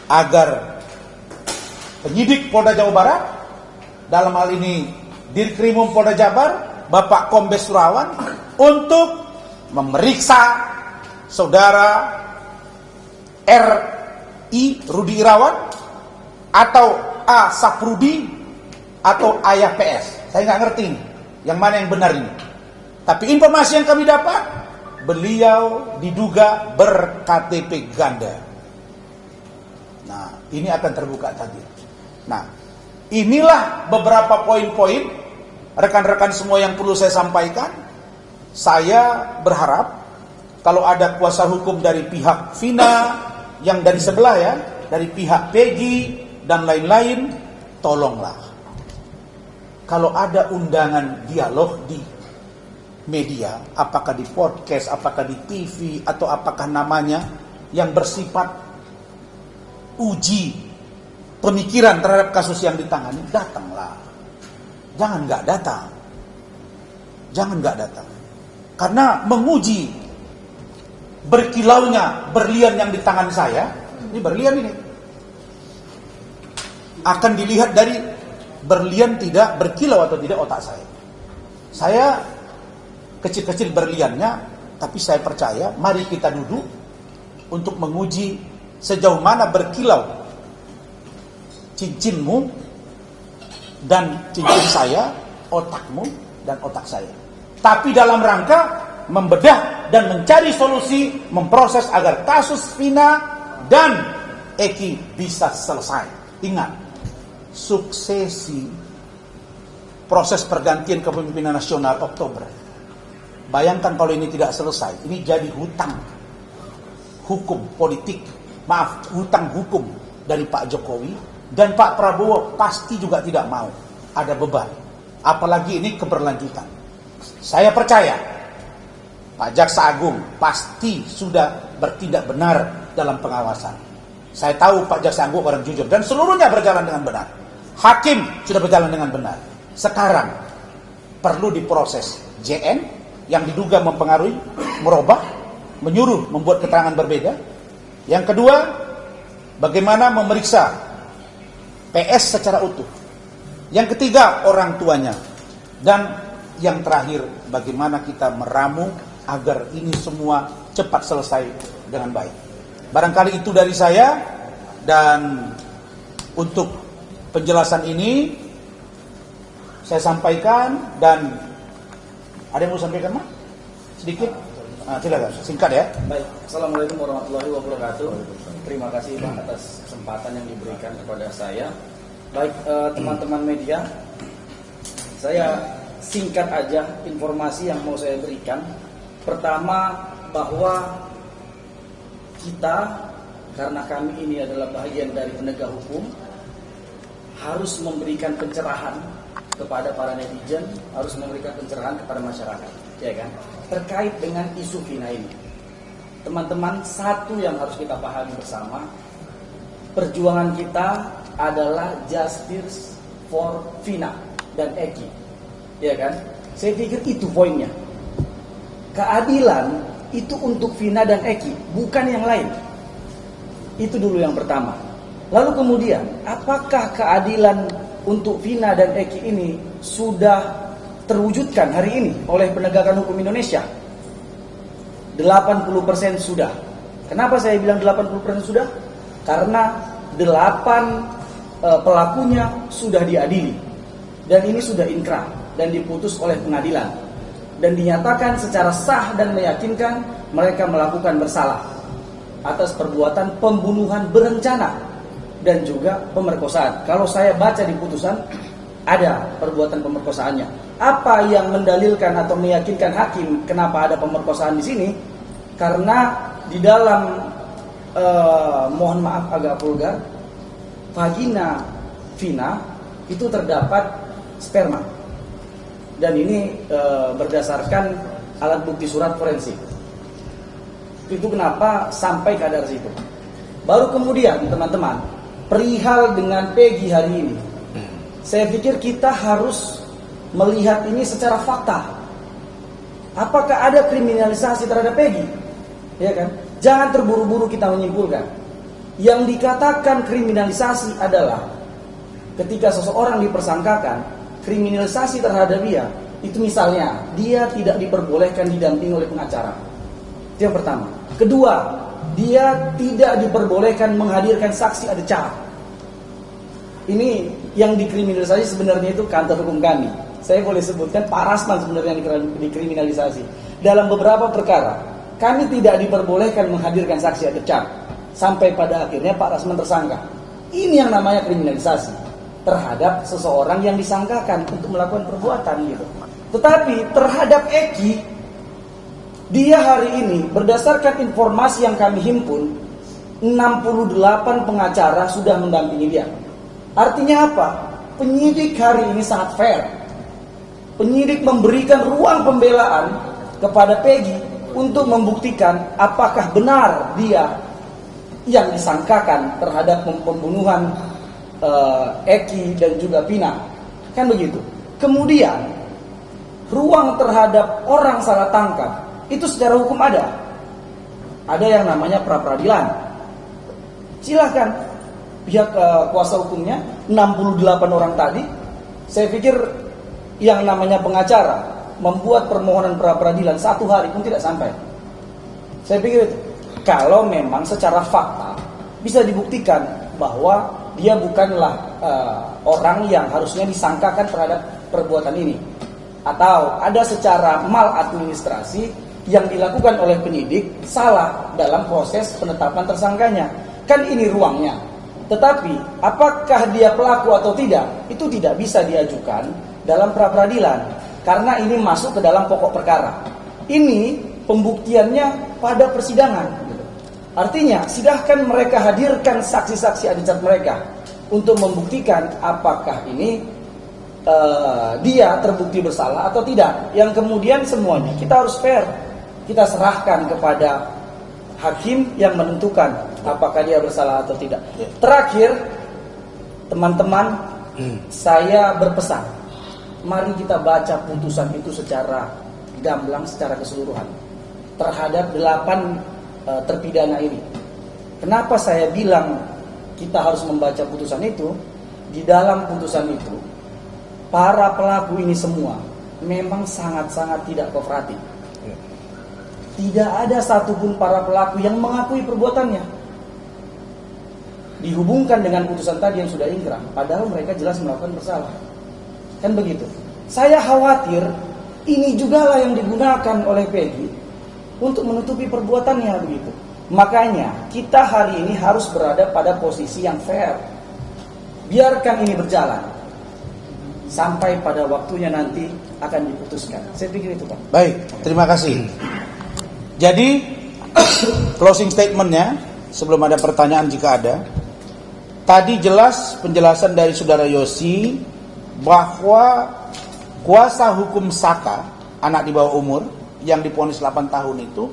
agar penyidik Polda Jawa Barat, dalam hal ini Dirkrimum Polda Jabar, Bapak Kombes Surawan, untuk memeriksa saudara R.I. Rudi Irawan atau A. Saprudi atau ayah PS. Saya nggak ngerti ini, yang mana yang benar ini. Tapi informasi yang kami dapat, beliau diduga ber-KTP ganda. Nah, ini akan terbuka tadi. Nah, inilah beberapa poin-poin rekan-rekan semua yang perlu saya sampaikan. Saya berharap kalau ada kuasa hukum dari pihak Vina, yang dari sebelah ya, dari pihak Peggy dan lain-lain, tolonglah. Kalau ada undangan dialog di media, apakah di podcast, apakah di TV, atau apakah namanya, yang bersifat uji pemikiran terhadap kasus yang ditangani, datanglah. Jangan nggak datang. Jangan nggak datang. Karena menguji berkilaunya berlian yang di tangan saya, ini berlian ini, akan dilihat dari berlian tidak berkilau atau tidak otak saya. Saya kecil-kecil berliannya, tapi saya percaya, mari kita duduk untuk menguji sejauh mana berkilau cincinmu dan cincin saya, otakmu dan otak saya. Tapi dalam rangka membedah dan mencari solusi, memproses agar kasus Vina dan Eki bisa selesai. Ingat, suksesi proses pergantian kepemimpinan nasional Oktober. Bayangkan kalau ini tidak selesai, ini jadi hutang. hukum politik, maaf, hutang hukum dari Pak Jokowi, dan Pak Prabowo pasti juga tidak mau ada beban. Apalagi ini keberlanjutan. Saya percaya Pak Jaksa Agung pasti sudah bertindak benar dalam pengawasan. Saya tahu Pak Jaksa Agung orang jujur dan seluruhnya berjalan dengan benar. Hakim sudah berjalan dengan benar. Sekarang perlu diproses JN yang diduga mempengaruhi, merubah, menyuruh membuat keterangan berbeda. Yang kedua, bagaimana memeriksa PS secara utuh. Yang ketiga, orang tuanya. Dan yang terakhir, bagaimana kita meramu agar ini semua cepat selesai dengan baik. Barangkali itu dari saya, dan untuk penjelasan ini saya sampaikan. Dan ada yang mau sampaikan, Mak? Sedikit? Silakan, singkat ya. Baik, Assalamualaikum warahmatullahi wabarakatuh. Terima kasih Pak atas kesempatan yang diberikan kepada saya. Baik, teman-teman media, saya singkat aja informasi yang mau saya berikan. Pertama, bahwa kita, karena kami ini adalah bagian dari penegak hukum, harus memberikan pencerahan kepada para netizen, harus memberikan pencerahan kepada masyarakat, ya kan? Terkait dengan isu Vina ini. Teman-teman, satu yang harus kita pahami bersama, perjuangan kita adalah justice for Vina dan Eki, ya kan? Saya pikir itu poinnya. Keadilan itu untuk Vina dan Eki, bukan yang lain. Itu dulu yang pertama. Lalu kemudian, apakah keadilan untuk Vina dan Eki ini sudah terwujudkan hari ini oleh penegakan hukum Indonesia? 80% sudah. Kenapa saya bilang 80% sudah? Karena 8 pelakunya sudah diadili. Dan ini sudah inkrah dan diputus oleh pengadilan. Dan dinyatakan secara sah dan meyakinkan mereka melakukan bersalah atas perbuatan pembunuhan berencana dan juga pemerkosaan. Kalau saya baca di putusan, ada perbuatan pemerkosaannya. Apa yang mendalilkan atau meyakinkan hakim kenapa ada pemerkosaan di sini? Karena di dalam mohon maaf agak vulgar, vagina Vina itu terdapat sperma. Dan ini berdasarkan alat bukti surat forensik. Itu kenapa sampai kadar situ. Baru kemudian teman-teman, perihal dengan Peggy hari ini, saya pikir kita harus melihat ini secara fakta. Apakah ada kriminalisasi terhadap Peggy? Ya kan? Jangan terburu-buru kita menyimpulkan. Yang dikatakan kriminalisasi adalah ketika seseorang dipersangkakan, kriminalisasi terhadap dia, itu misalnya dia tidak diperbolehkan didampingi oleh pengacara. Itu yang pertama. Kedua, dia tidak diperbolehkan menghadirkan saksi ada cara. Ini yang dikriminalisasi sebenarnya itu kantor hukum kami. Saya boleh sebutkan Pak Rasman sebenarnya yang dikriminalisasi. Dalam beberapa perkara, kami tidak diperbolehkan menghadirkan saksi ada cara. Sampai pada akhirnya Pak Rasman tersangka. Ini yang namanya kriminalisasi terhadap seseorang yang disangkakan untuk melakukan perbuatan gitu. Tetapi terhadap Eki, dia hari ini berdasarkan informasi yang kami himpun, 68 pengacara sudah mendampingi dia. Artinya apa? Penyidik hari ini sangat fair. Penyidik memberikan ruang pembelaan kepada Peggy untuk membuktikan apakah benar dia yang disangkakan terhadap pembunuhan Eki dan juga Vina. Kan begitu. Kemudian ruang terhadap orang salah tangkap itu secara hukum ada. Ada yang namanya pra-peradilan. Silahkan pihak kuasa hukumnya 68 orang tadi, saya pikir yang namanya pengacara membuat permohonan pra-peradilan 1 hari pun tidak sampai. Saya pikir itu. Kalau memang secara fakta bisa dibuktikan bahwa dia bukanlah orang yang harusnya disangkakan terhadap perbuatan ini, atau ada secara maladministrasi yang dilakukan oleh penyidik salah dalam proses penetapan tersangkanya, kan ini ruangnya. Tetapi apakah dia pelaku atau tidak, itu tidak bisa diajukan dalam pra-peradilan karena ini masuk ke dalam pokok perkara. Ini pembuktiannya pada persidangan. Artinya, silahkan mereka hadirkan saksi-saksi adicat mereka untuk membuktikan apakah ini dia terbukti bersalah atau tidak. Yang kemudian semuanya kita harus fair. Kita serahkan kepada hakim yang menentukan apakah dia bersalah atau tidak. Terakhir, teman-teman, saya berpesan, mari kita baca putusan itu secara gamblang, secara keseluruhan terhadap 8 terpidana ini. Kenapa saya bilang kita harus membaca putusan itu? Di dalam putusan itu, para pelaku ini semua memang sangat-sangat tidak kooperatif. Tidak ada satupun para pelaku yang mengakui perbuatannya. Dihubungkan dengan putusan tadi yang sudah ingkrah, padahal mereka jelas melakukan bersalah. Kan begitu. Saya khawatir ini jugalah yang digunakan oleh Peggy untuk menutupi perbuatannya begitu. Makanya kita hari ini harus berada pada posisi yang fair. Biarkan ini berjalan sampai pada waktunya nanti akan diputuskan. Saya pikir itu, Pak. Baik, terima kasih. Jadi closing statementnya, sebelum ada pertanyaan jika ada, tadi jelas penjelasan dari Saudara Yosi bahwa kuasa hukum Saka, anak di bawah umur yang divonis 8 tahun itu,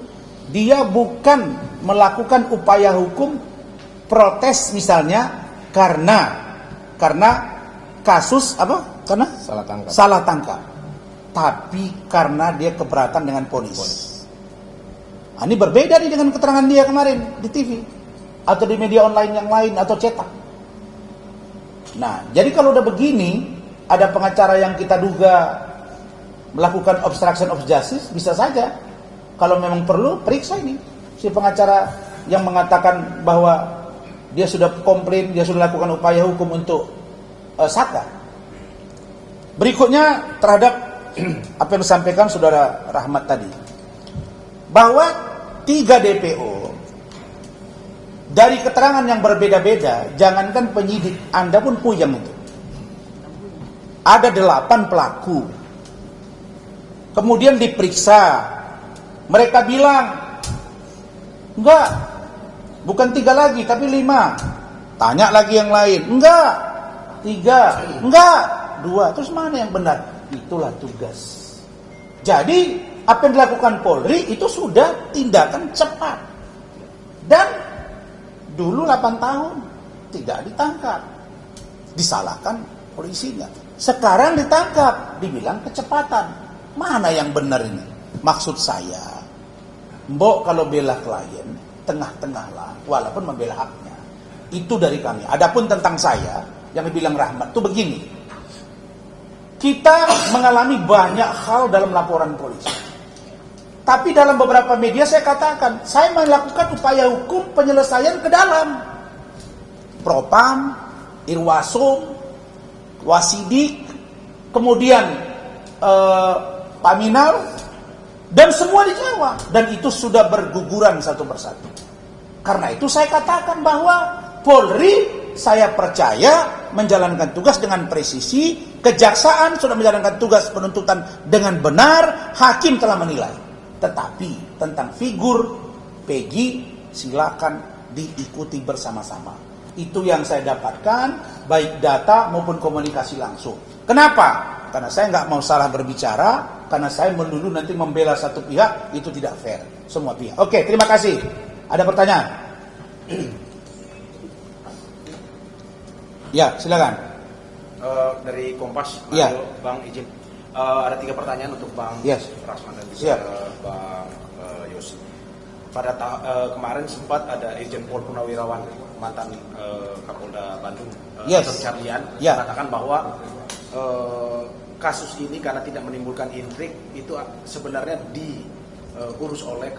dia bukan melakukan upaya hukum protes misalnya karena kasus apa? Karena salah tangkap. Tapi karena dia keberatan dengan vonis. Ini berbeda nih dengan keterangan dia kemarin di TV atau di media online yang lain atau cetak. Nah, jadi kalau udah begini, ada pengacara yang kita duga melakukan obstruction of justice, bisa saja kalau memang perlu periksa ini si pengacara yang mengatakan bahwa dia sudah komplain, dia sudah lakukan upaya hukum untuk Saka. Berikutnya terhadap apa yang disampaikan Saudara Rahmat tadi, bahwa 3 DPO dari keterangan yang berbeda-beda, jangankan penyidik, Anda pun puyeng itu. Ada 8 pelaku. Kemudian diperiksa. Mereka bilang, enggak, bukan 3 lagi, tapi 5. Tanya lagi yang lain, enggak, 3, enggak, 2. Terus mana yang benar? Itulah tugas. Jadi apa yang dilakukan Polri itu sudah tindakan cepat. Dan dulu 8 tahun tidak ditangkap, disalahkan polisinya. Sekarang ditangkap, dibilang kecepatan. Mana yang benar ini? Maksud saya, mbok kalau bela klien, tengah-tengah lah, walaupun membela haknya. Itu dari kami. Adapun tentang saya, yang dibilang Rahmat, itu begini. Kita mengalami banyak hal dalam laporan polisi. Tapi dalam beberapa media saya katakan, saya melakukan upaya hukum penyelesaian ke dalam. Propam, Irwasum, Wasidik, kemudian Paminal, dan semua dijawab. Dan itu sudah berguguran satu persatu. Karena itu saya katakan bahwa Polri, saya percaya menjalankan tugas dengan presisi, kejaksaan sudah menjalankan tugas penuntutan dengan benar, hakim telah menilai. Tetapi tentang figur Peggy silakan diikuti bersama-sama. Itu yang saya dapatkan, baik data maupun komunikasi langsung. Kenapa? Karena saya nggak mau salah berbicara, karena saya melulu nanti membela satu pihak, itu tidak fair. Semua pihak. Oke, terima kasih. Ada pertanyaan? Ya, silakan. Dari Kompas, Ya. Bang izin. Ada 3 pertanyaan untuk Bang Rasman dan juga Bang Yosi. Pada kemarin sempat ada Irjen Pol Purnawirawan, mantan Kapolda Bandung, Charlian, mengatakan bahwa kasus ini karena tidak menimbulkan intrik, itu sebenarnya diurus oleh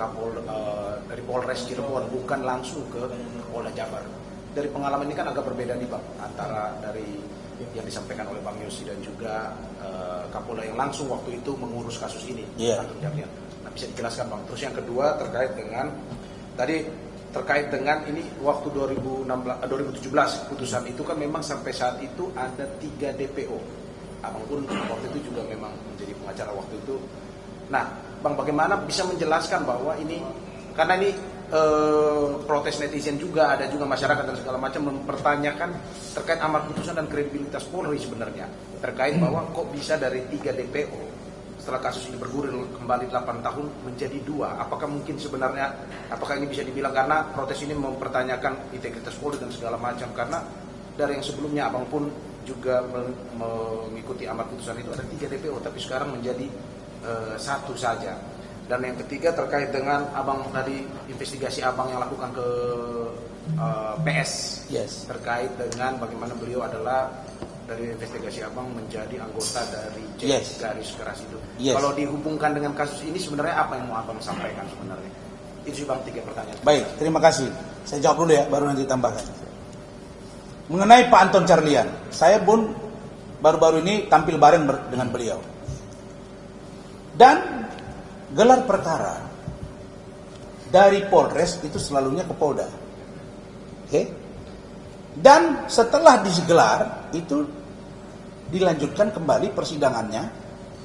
dari Polres Cirebon, bukan langsung ke Polda Jabar. Dari pengalaman ini kan agak berbeda nih Bang, antara dari yang disampaikan oleh Bang Yosi dan juga Kapolda yang langsung waktu itu mengurus kasus ini. Nah, bisa dijelaskan Bang. Terus yang kedua terkait dengan ini waktu 2017 putusan itu kan memang sampai saat itu ada 3 DPO. Abang pun waktu itu juga memang menjadi pengacara waktu itu. Nah, Bang, bagaimana bisa menjelaskan bahwa ini, karena ini protes netizen juga, ada juga masyarakat dan segala macam mempertanyakan terkait amar putusan dan kredibilitas Polri sebenarnya, terkait bahwa kok bisa dari 3 DPO setelah kasus ini bergulir kembali 8 tahun menjadi 2. Apakah mungkin sebenarnya, apakah ini bisa dibilang karena protes ini mempertanyakan integritas Polri dan segala macam, karena dari yang sebelumnya abang pun juga mengikuti amar putusan itu ada 3 DPO tapi sekarang menjadi 1 saja. Dan yang ketiga terkait dengan abang tadi, investigasi abang yang lakukan ke PS, Yes. terkait dengan bagaimana beliau adalah dari investigasi abang menjadi anggota dari Yes. garis keras itu. Yes. Kalau dihubungkan dengan kasus ini sebenarnya apa yang mau abang sampaikan sebenarnya? Itu sih bang 3 pertanyaan. Baik, terima kasih. Saya jawab dulu ya, baru nanti tambahkan. Mengenai Pak Anton Carlyan, saya pun baru-baru ini tampil bareng dengan beliau. Dan gelar perkara dari Polres itu selalunya ke Polda. Oke? Dan setelah digelar itu dilanjutkan kembali persidangannya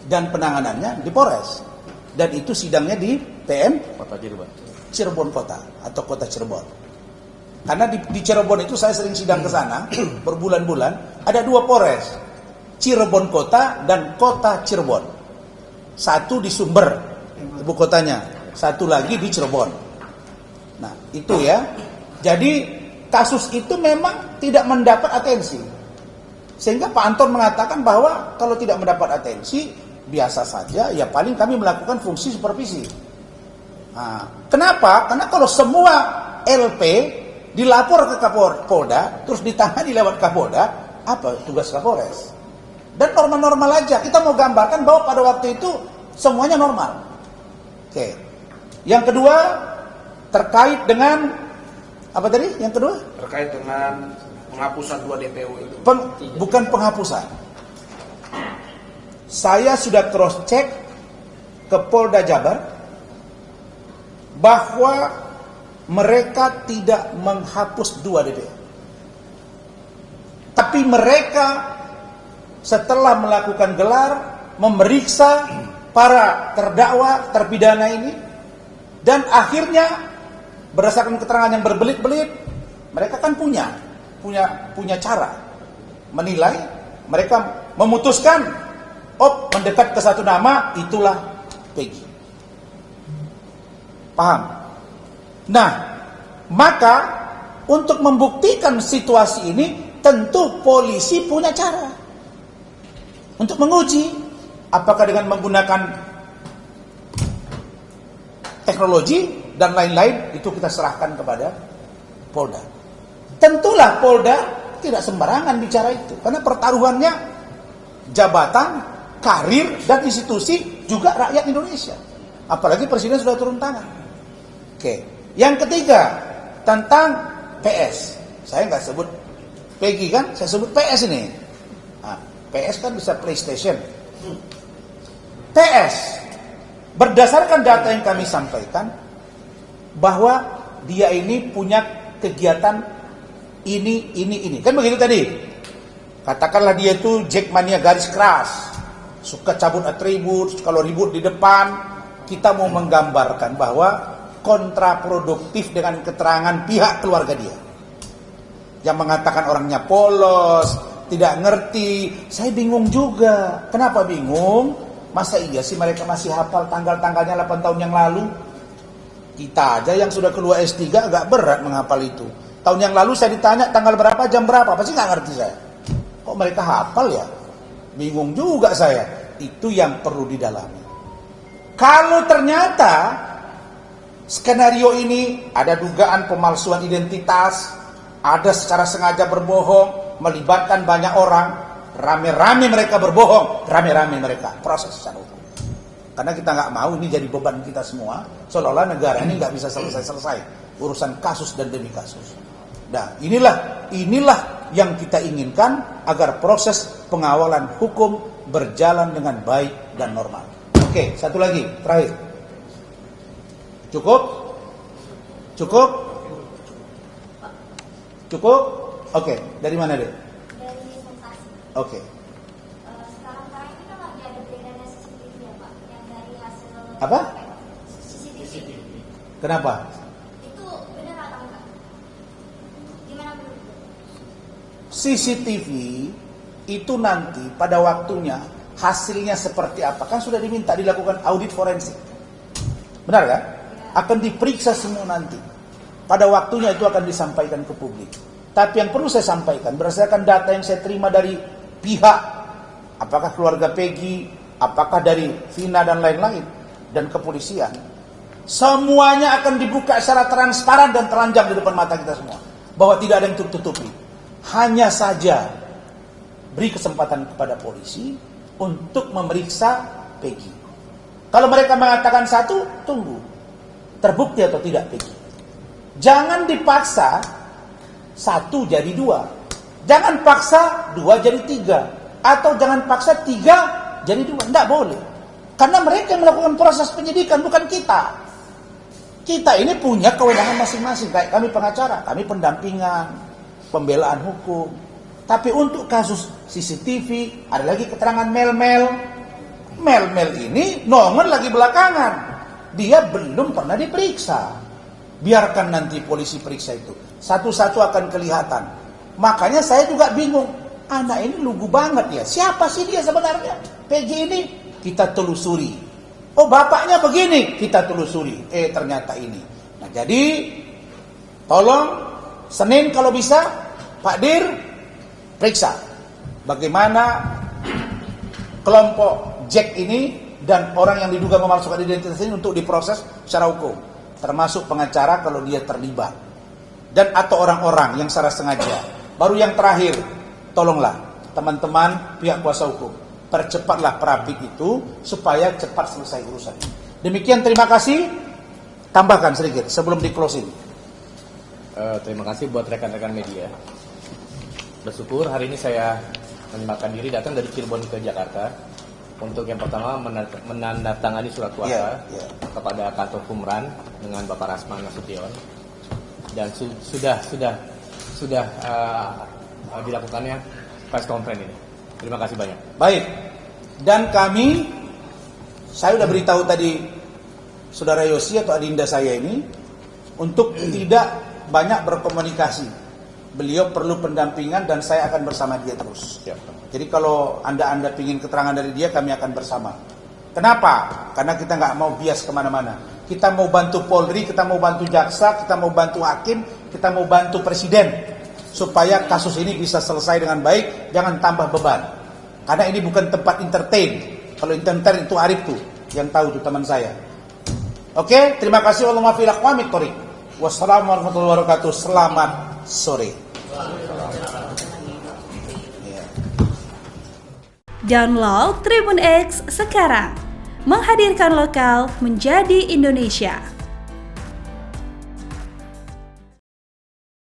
dan penanganannya di Polres. Dan itu sidangnya di PM Kota Cirebon. Cirebon Kota atau Kota Cirebon. Karena di Cirebon itu saya sering sidang ke sana berbulan-bulan, ada 2 Polres, Cirebon Kota dan Kota Cirebon. Satu di Sumber, ibu kotanya, satu lagi di Cirebon. Nah, itu ya. Jadi kasus itu memang tidak mendapat atensi. Sehingga Pak Anton mengatakan bahwa kalau tidak mendapat atensi, biasa saja, ya paling kami melakukan fungsi supervisi. Nah, kenapa? Karena kalau semua LP dilapor ke Kapolda, terus ditangani lewat Kapolda, apa tugas Kapolres? Dan normal-normal aja. Kita mau gambarkan bahwa pada waktu itu semuanya normal. Oke. Yang kedua, terkait dengan apa tadi? Yang kedua? Terkait dengan penghapusan 2 DPO itu. Bukan penghapusan. Saya sudah cross check ke Polda Jabar bahwa mereka tidak menghapus 2 DPO. Tapi mereka setelah melakukan gelar, memeriksa para terdakwa, terpidana ini, dan akhirnya berdasarkan keterangan yang berbelit-belit, mereka kan punya cara menilai. Mereka memutuskan, mendekat ke satu nama, itulah Peggy. Paham? Nah, maka untuk membuktikan situasi ini, tentu polisi punya cara untuk menguji apakah dengan menggunakan teknologi dan lain-lain, itu kita serahkan kepada Polda. Tentulah Polda tidak sembarangan bicara itu, karena pertaruhannya jabatan, karir, dan institusi juga rakyat Indonesia. Apalagi Presiden sudah turun tangan. Oke. Yang ketiga, tentang PS. Saya nggak sebut Peggy kan, saya sebut PS ini. Nah, PS kan bisa PlayStation. PS, berdasarkan data yang kami sampaikan, bahwa dia ini punya kegiatan ini. Kan begitu tadi. Katakanlah dia itu jackmania garis keras, suka cabut atribut, kalau ribut di depan. Kita mau menggambarkan bahwa kontraproduktif dengan keterangan pihak keluarga dia yang mengatakan orangnya polos, tidak ngerti. Saya bingung juga. Kenapa bingung? Masa iya sih mereka masih hafal tanggal-tanggalnya 8 tahun yang lalu? Kita aja yang sudah keluar S3 agak berat menghafal itu. Tahun yang lalu saya ditanya tanggal berapa, jam berapa, pasti nggak ngerti saya. Kok mereka hafal ya? Bingung juga saya. Itu yang perlu didalami. Kalau ternyata skenario ini ada dugaan pemalsuan identitas, ada secara sengaja berbohong, melibatkan banyak orang, rame-rame mereka berbohong, rame-rame mereka proses secara hukum. Karena kita nggak mau ini jadi beban kita semua, seolah-olah negara ini nggak bisa selesai-selesai urusan kasus dan demi kasus. Nah, inilah yang kita inginkan agar proses pengawalan hukum berjalan dengan baik dan normal. Oke, satu lagi, terakhir. Cukup? Oke, dari mana deh? Dari Bekasi. Oke. Sekarang ini kan lagi ada beredarnya CCTV ya Pak, yang dari hasil Apa? CCTV. Kenapa? Itu CCTV itu nanti pada waktunya hasilnya seperti apa? Kan sudah diminta dilakukan audit forensik. Benar kan? Akan diperiksa semua nanti. Pada waktunya itu akan disampaikan ke publik. Tapi yang perlu saya sampaikan, berdasarkan data yang saya terima dari pihak, apakah keluarga Peggy, apakah dari Vina dan lain-lain, dan kepolisian, semuanya akan dibuka secara transparan dan telanjang di depan mata kita semua. Bahwa tidak ada yang tutup-tutupi. Hanya saja beri kesempatan kepada polisi untuk memeriksa Peggy. Kalau mereka mengatakan satu, tunggu. Terbukti atau tidak Peggy. Jangan dipaksa satu jadi dua. Jangan paksa dua jadi tiga. Atau jangan paksa tiga jadi dua. Tidak boleh. Karena mereka yang melakukan proses penyidikan, bukan kita. Kita ini punya kewenangan masing-masing. Kayak kami pengacara, kami pendampingan, pembelaan hukum. Tapi untuk kasus CCTV, ada lagi keterangan Mel-Mel. Mel-Mel ini nongol lagi belakangan. Dia belum pernah diperiksa. Biarkan nanti polisi periksa itu. Satu-satu akan kelihatan. Makanya saya juga bingung. Anak ini lugu banget ya. Siapa sih dia sebenarnya? Peggy ini kita telusuri. Oh bapaknya begini, kita telusuri. Ternyata ini. Nah jadi tolong Senin kalau bisa Pak Dir periksa bagaimana kelompok Jack ini dan orang yang diduga memalsukan identitas ini untuk diproses secara hukum, termasuk pengacara kalau dia terlibat dan atau orang-orang yang secara sengaja. Baru yang terakhir, tolonglah teman-teman pihak kuasa hukum, percepatlah perabik itu supaya cepat selesai urusan ini. Demikian, terima kasih. Tambahkan sedikit sebelum di closing. Terima kasih buat rekan-rekan media. Bersyukur hari ini saya menyempatkan diri datang dari Cirebon ke Jakarta untuk yang pertama menandatangani surat kuasa kepada kantor Kumran dengan Bapak Rasman Nasution, dan sudah dilakukannya press conference ini. Terima kasih banyak. Baik. Dan saya sudah beritahu tadi Saudara Yosi atau adinda saya ini untuk tidak banyak berkomunikasi. Beliau perlu pendampingan dan saya akan bersama dia terus. Jadi kalau anda ingin keterangan dari dia, kami akan bersama. Kenapa? Karena kita nggak mau bias kemana-mana. Kita mau bantu Polri, kita mau bantu jaksa, kita mau bantu hakim, kita mau bantu presiden supaya kasus ini bisa selesai dengan baik, jangan tambah beban. Karena ini bukan tempat entertain. Kalau entertain itu Arif tuh yang tahu tuh teman saya. Oke, terima kasih. Wassalamualaikum warahmatullahi wabarakatuh. Selamat sore. Download Tribun X sekarang. Menghadirkan lokal menjadi Indonesia.